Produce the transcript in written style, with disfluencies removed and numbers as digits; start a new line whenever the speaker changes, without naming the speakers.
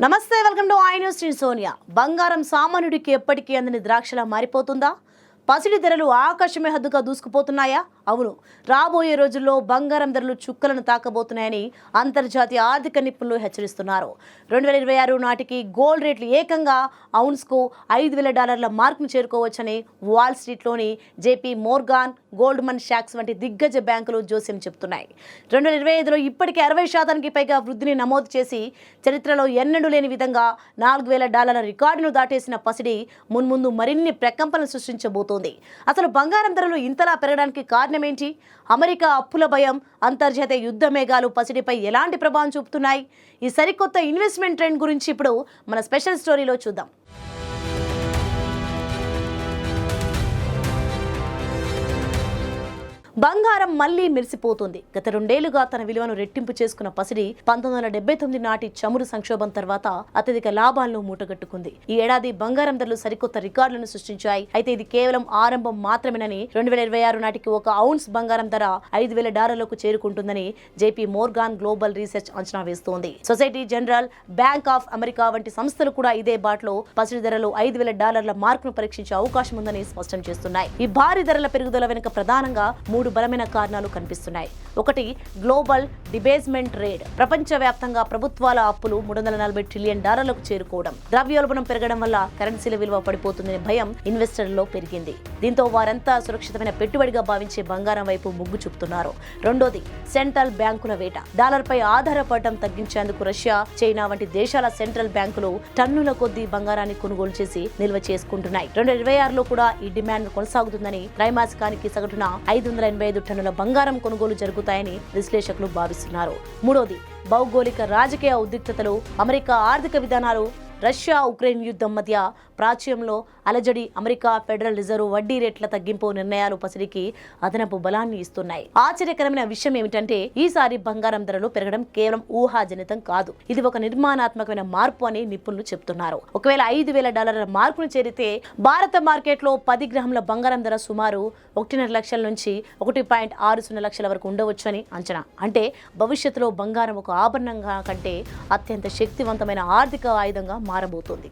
నమస్తే, welcome to I news. Sonia. బంగారం సామాన్యుడికి ఎప్పటికీ అందని ద్రాక్షలా మారిపోతుందా? పసిడి ధరలు ఆకాశమే హద్దుగా దూసుకుపోతున్నాయా? అవును, రాబోయే రోజుల్లో బంగారం ధరలు చుక్కలను తాకబోతున్నాయని అంతర్జాతీయ ఆర్థిక నిపుణులు హెచ్చరిస్తున్నారు. 2026 నాటికి గోల్డ్ రేట్లు ఏకంగా ఔన్స్కు $5,000 మార్కును చేరుకోవచ్చని వాల్ స్ట్రీట్లోని జేపీ మోర్గాన్, గోల్డ్మన్ శాక్స్ వంటి దిగ్గజ బ్యాంకులు జోస్యం చెబుతున్నాయి. 2025లో ఇప్పటికే 60% పైగా వృద్ధిని నమోదు చేసి చరిత్రలో ఎన్నడూ లేని విధంగా $4,000 రికార్డును దాటేసిన పసిడి మున్ముందు మరిన్ని ప్రకంపనలు సృష్టించబోతోంది. అసలు బంగారం ధరలు ఇంతలా పెరగడానికి కారణం ఏంటి? అమెరికా అప్పుల భయం, అంతర్జాతీయ యుద్ధ మేఘాలు పసిడిపై ఎలాంటి ప్రభావం చూపుతున్నాయి? ఈ సరికొత్త ఇన్వెస్ట్మెంట్ ట్రెండ్ గురించి ఇప్పుడు మన స్పెషల్ స్టోరీలో చూద్దాం. బంగారం మళ్లీ మెరిసిపోతుంది. గత 2 ఏళ్లుగా తన విలువను రెట్టింపు చేసుకున్న పసిడి 1979 నాటి చమురు సంక్షోభం తర్వాత అత్యధిక లాభాలను మూటగట్టుకుంది. ఈ ఏడాది బంగారం ధరలు సరికొత్త రికార్డులను సృష్టించాయి. అయితే ఇది కేవలం ఆరంభం మాత్రమేనని 2026 నాటికి ఒక ఔన్స్ బంగారం ధర $5,000లకు చేరుకుంటుందని జేపీ మోర్గాన్ గ్లోబల్ రీసెర్చ్ అంచనా వేస్తోంది. Society general, bank of America వంటి సంస్థలు కూడా ఇదే బాటలో పసిడి ధరలు $5,000 మార్కును పరీక్షించే అవకాశం ఉందని స్పష్టం చేస్తున్నాయి. ఈ భారీ ధరల పెరుగుదల వెనుక ప్రధానంగా 3 బలమైన కారణాలు కనిపిస్తున్నాయి. ఒకటి, గ్లోబల్ డిబేస్మెంట్ రేట్. ప్రపంచవ్యాప్తంగా ప్రభుత్వాల అప్పులు $340 ట్రిలియన్ చేరుకోవడం. ద్రవ్యోల్బణం పెరగడం వల్ల కరెన్సీల విలువ పడిపోతుందనే భయం ఇన్వెస్టర్లలో పెరిగింది. దీంతో వారంతా సురక్షితమైన పెట్టుబడిగా భావించే బంగారం వైపు మొగ్గు చూపుతున్నారు. రెండోది, సెంట్రల్ బ్యాంకుల వేట. డాలర్పై ఆధారపడటం తగ్గించేందుకు రష్యా, చైనా వంటి దేశాల సెంట్రల్ బ్యాంకులు టన్నుల కొద్దీ బంగారాన్ని కొనుగోలు చేసి నిల్వ చేసుకుంటున్నాయి. 2026లో కూడా ఈ డిమాండ్ కొనసాగుతుందని, త్రైమాసికానికి సగటున 585 టన్నుల బంగారం కొనుగోలు జరుగుతాయని విశ్లేషకులు భావిస్తున్నారు. మూడోది, భౌగోళిక రాజకీయ ఉద్రిక్తతలు. అమెరికా ఆర్థిక విధానాలు, రష్యా ఉక్రెయిన్ యుద్ధం మధ్య ప్రాచ్యంలో అలజడి, అమెరికా ఫెడరల్ రిజర్వ్ వడ్డీ రేట్ల తగ్గింపు నిర్ణయాలు పసిడికి అదనపు బలాన్ని ఇస్తున్నాయి. ఆశ్చర్యకరమైన విషయం ఏమిటంటే ఈసారి బంగారం ధరలు పెరగడం కేవలం ఊహాజనితం కాదు. ఇది ఒక నిర్మాణాత్మకమైన మార్పు అని నిపుణులు చెబుతున్నారు. ఒకవేళ $5,000 మార్కును చేరితే భారత మార్కెట్లో 10 గ్రాముల బంగారం ధర సుమారు 1.5 లక్షల నుంచి 1.60 లక్షల వరకు ఉండవచ్చని అంచనా. అంటే భవిష్యత్తులో బంగారం ఒక ఆభరణంగా కంటే అత్యంత శక్తివంతమైన ఆర్థిక ఆయుధంగా మారబోతోంది.